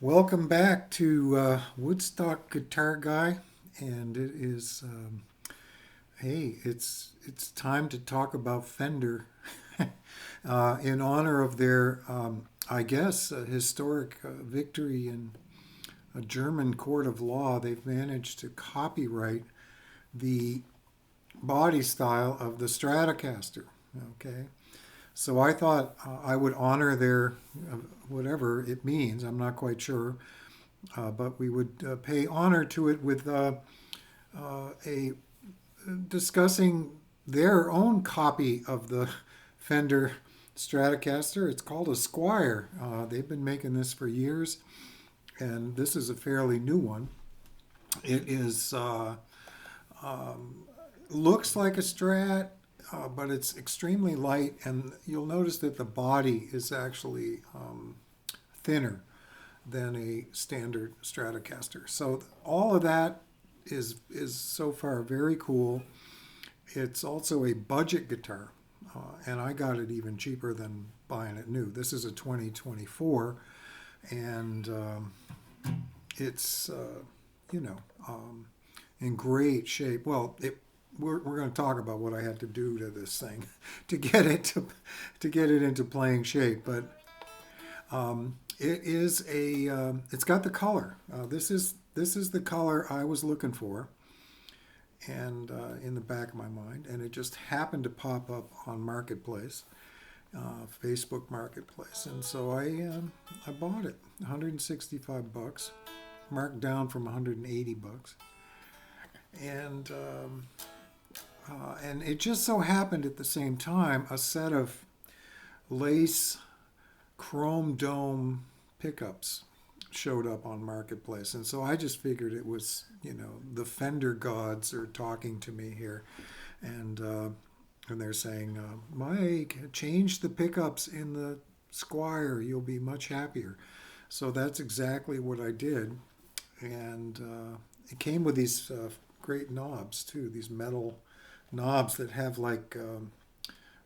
Welcome back to Woodstock Guitar Guy, and it is hey, it's time to talk about Fender in honor of their I guess historic victory in a German court of law. They've managed to copyright the body style of the Stratocaster. Okay, so I thought I would honor their whatever it means. I'm not quite sure, but we would pay honor to it with a discussing their own copy of the Fender Stratocaster. It's called a Squier. They've been making this for years, and this is a fairly new one. It is looks like a Strat, but it's extremely light, and you'll notice that the body is actually thinner than a standard Stratocaster. So all of that is so far very cool. It's also a budget guitar, and I got it even cheaper than buying it new. This is a 2024, and it's in great shape. Well, we're going to talk about what I had to do to this thing to get it into playing shape, but it's got the color. This is the color I was looking for, and in the back of my mind, and it just happened to pop up on Marketplace, Facebook Marketplace, and so I bought it, $165, marked down from $180, and it just so happened at the same time a set of lace chrome dome pickups showed up on Marketplace, and so I just figured it was, the Fender gods are talking to me here, and they're saying, Mike, change the pickups in the Squier, you'll be much happier. So that's exactly what I did, and it came with these great knobs too, these metal knobs that have like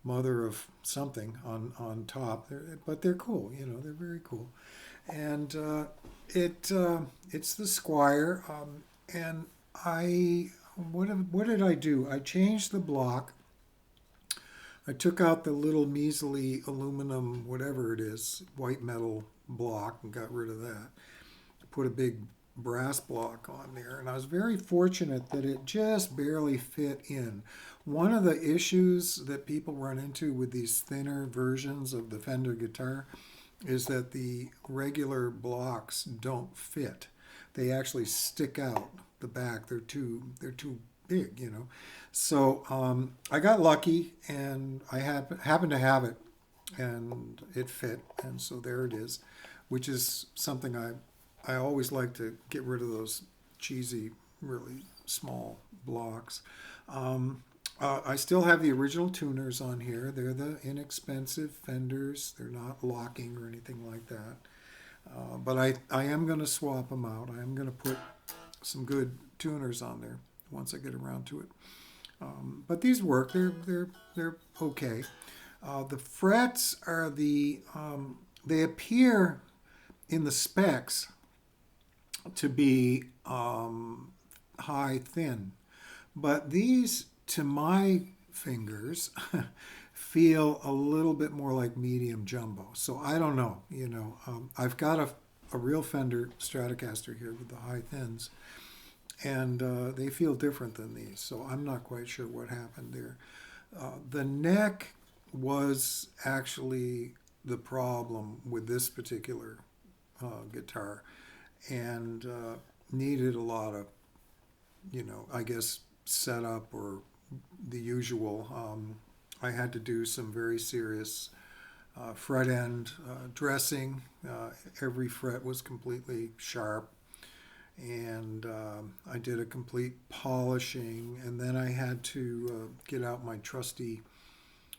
mother of something on top, but they're cool, they're very cool. And it's the Squier, and what did I do? I changed the block. I took out the little measly aluminum, whatever it is, white metal block, and got rid of that. Put a big brass block on there, and I was very fortunate that it just barely fit in. One of the issues that people run into with these thinner versions of the Fender guitar is that the regular blocks don't fit. They actually stick out the back. They're too big, So I got lucky, and I happened to have it, and it fit, and so there it is, which is something I always like to get rid of those cheesy, really small blocks. I still have the original tuners on here. They're the inexpensive Fenders. They're not locking or anything like that. But I am going to swap them out. I am going to put some good tuners on there once I get around to it. But these work. They're okay. The frets are they appear in the specs to be high thin, but these, to my fingers, feel a little bit more like medium jumbo. So I don't know. I've got a real Fender Stratocaster here with the high thins, and they feel different than these. So I'm not quite sure what happened there. The neck was actually the problem with this particular guitar, and needed a lot of, I guess, setup or the usual. I had to do some very serious fret end dressing. Every fret was completely sharp, and I did a complete polishing, and then I had to get out my trusty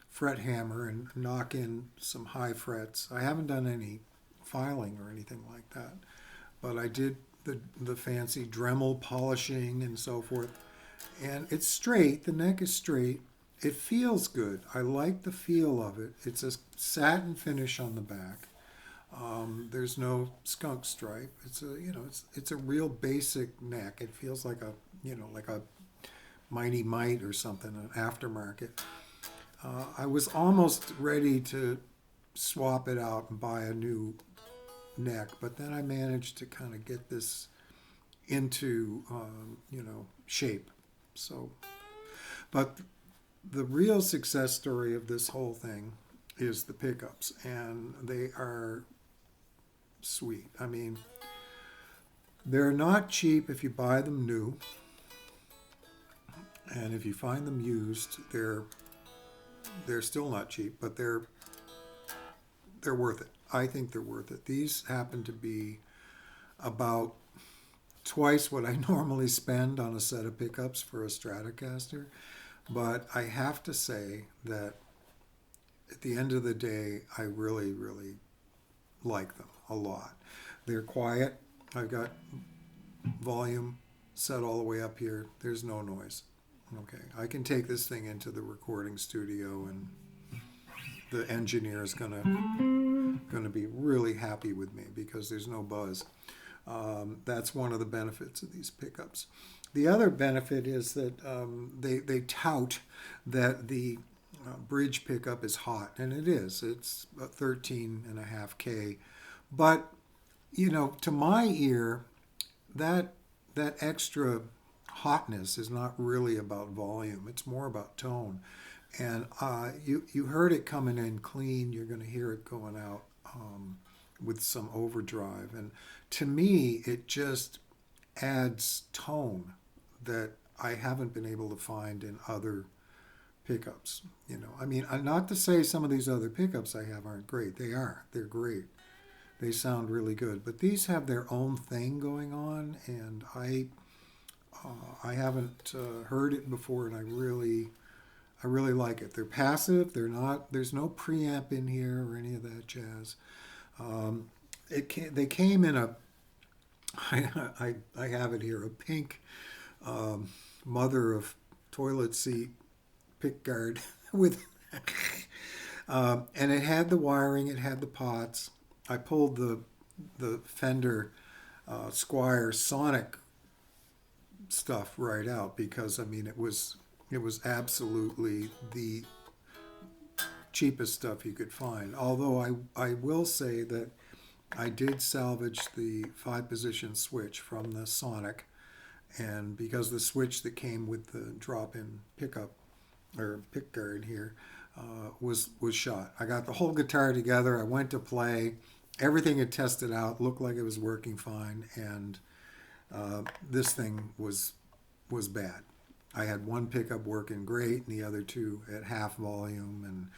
fret hammer and knock in some high frets. I haven't done any filing or anything like that, but I did the fancy Dremel polishing and so forth. And it's straight, the neck is straight. It feels good. I like the feel of it. It's a satin finish on the back. There's no skunk stripe. It's a real basic neck. It feels like a Mighty Mite or something, an aftermarket. I was almost ready to swap it out and buy a new neck, but then I managed to kind of get this into shape. So, but the real success story of this whole thing is the pickups, and they are sweet. I mean, they're not cheap if you buy them new, and if you find them used, they're still not cheap, but they're worth it. I think they're worth it. These happen to be about twice what I normally spend on a set of pickups for a Stratocaster, but I have to say that at the end of the day, I really, really like them a lot. They're quiet. I've got volume set all the way up here. There's no noise. Okay, I can take this thing into the recording studio, and the engineer is gonna be really happy with me because there's no buzz. That's one of the benefits of these pickups. The other benefit is that they tout that the bridge pickup is hot, and it is. It's 13.5K, but to my ear, that extra hotness is not really about volume. It's more about tone. And you heard it coming in clean. You're going to hear it going out with some overdrive. And to me, it just adds tone that I haven't been able to find in other pickups. I mean, not to say some of these other pickups I have aren't great. They are. They're great. They sound really good. But these have their own thing going on, and I haven't heard it before, and I really like it. They're passive. They're not. There's no preamp in here or any of that jazz. They came in a. I have it here, a pink mother of toilet seat pickguard with, and it had the wiring. It had the pots. I pulled the Fender Squier Sonic stuff right out because it was absolutely the cheapest stuff you could find. Although I will say that I did salvage the 5-position switch from the Sonic, and because the switch that came with the drop-in pickup or pickguard here was shot. I got the whole guitar together. I went to play. Everything had tested out, looked like it was working fine, and this thing was bad. I had one pickup working great, and the other two at half volume and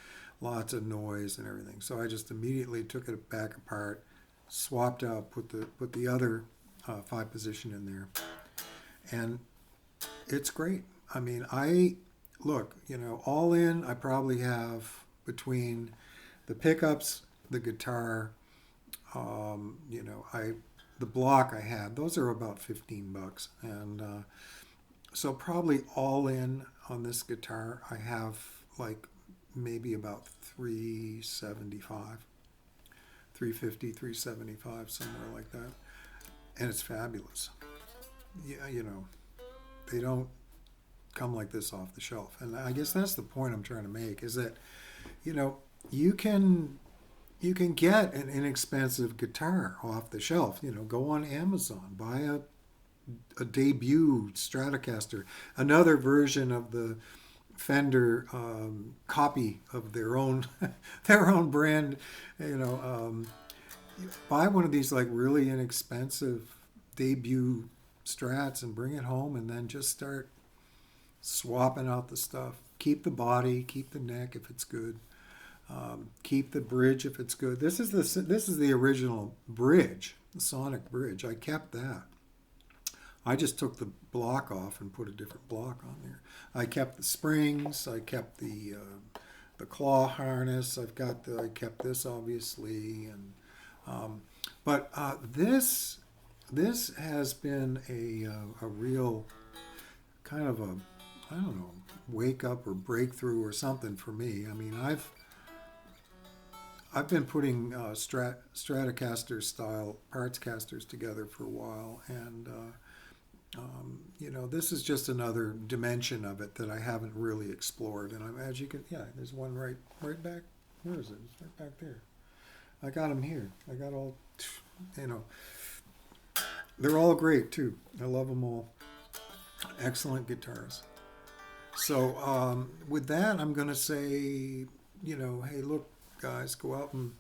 lots of noise and everything. So I just immediately took it back apart, swapped out, put the other 5-position in there, and it's great. I mean, all in, I probably have between the pickups, the guitar, the block I had, those are about $15, and so probably all in on this guitar, I have like maybe about $375, $350, $375, somewhere like that, and it's fabulous. Yeah, they don't come like this off the shelf, and I guess that's the point I'm trying to make, is that you can you can get an inexpensive guitar off the shelf. Go on Amazon, buy a debut Stratocaster, another version of the Fender copy of their own their own brand. Buy one of these like really inexpensive debut Strats and bring it home, and then just start swapping out the stuff. Keep the body, keep the neck if it's good. Keep the bridge if it's good. This is the original bridge, the Sonic bridge. I kept that. I just took the block off and put a different block on there. I kept the springs. I kept the claw harness. I kept this obviously, but this has been a real kind of a, I don't know, wake up or breakthrough or something for me. I mean, I've been putting Stratocaster style parts casters together for a while, and this is just another dimension of it that I haven't really explored. And as you can, there's one right back. Where is it? It's right back there. I got them here. I got all, they're all great too. I love them all. Excellent guitars. So with that, I'm going to say, hey, look, guys, go out and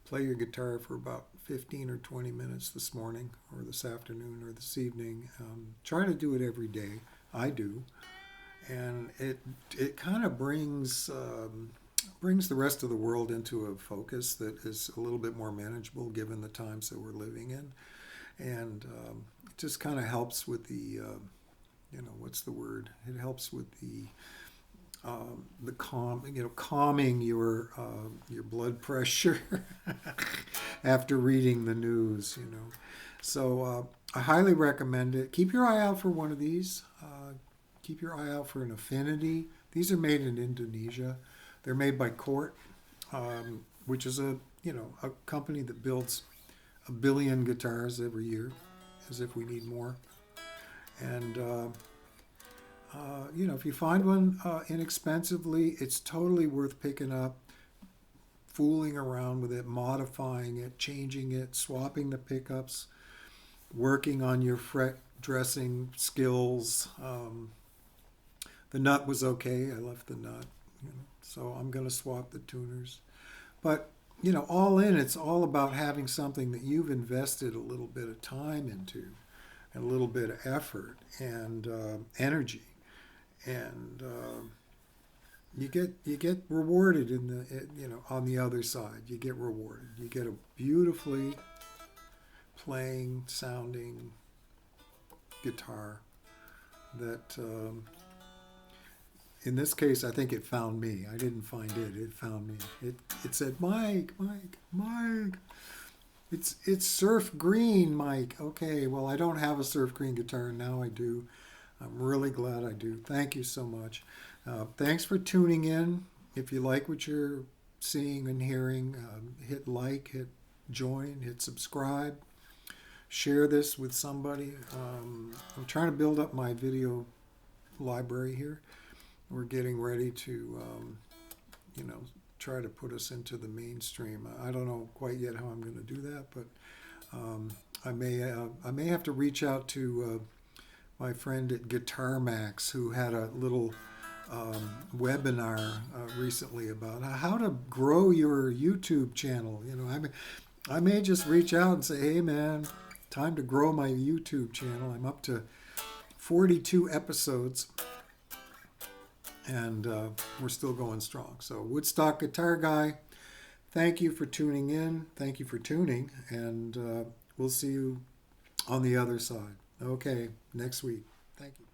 play your guitar for about 15 or 20 minutes this morning or this afternoon or this evening. Try to do it every day. I do. And it kind of brings the rest of the world into a focus that is a little bit more manageable given the times that we're living in. And it just kind of helps with the, what's the word? It helps with the calming your blood pressure after reading the news, So I highly recommend it. Keep your eye out for one of these. Keep your eye out for an Affinity. These are made in Indonesia. They're made by Cort, which is a company that builds 1 billion guitars every year, as if we need more. And if you find one inexpensively, it's totally worth picking up, fooling around with it, modifying it, changing it, swapping the pickups, working on your fret dressing skills. The nut was okay. I left the nut, so I'm going to swap the tuners. But, all in, it's all about having something that you've invested a little bit of time into and a little bit of effort and energy. And you get rewarded on the other side. You get rewarded. You get a beautifully playing, sounding guitar that, in this case, I think it found me. I didn't find it. It found me. It said, Mike. It's surf green, Mike. Okay, well, I don't have a surf green guitar. Now I do. I'm really glad I do. Thank you so much. Thanks for tuning in. If you like what you're seeing and hearing, hit like, hit join, hit subscribe. Share this with somebody. I'm trying to build up my video library here. We're getting ready to, try to put us into the mainstream. I don't know quite yet how I'm going to do that, but I may have to reach out to my friend at Guitar Max, who had a little webinar recently about how to grow your YouTube channel. I may just reach out and say, hey man, time to grow my YouTube channel. I'm up to 42 episodes, and we're still going strong. So Woodstock Guitar Guy, thank you for tuning in. Thank you for tuning, and we'll see you on the other side. Okay, next week. Thank you.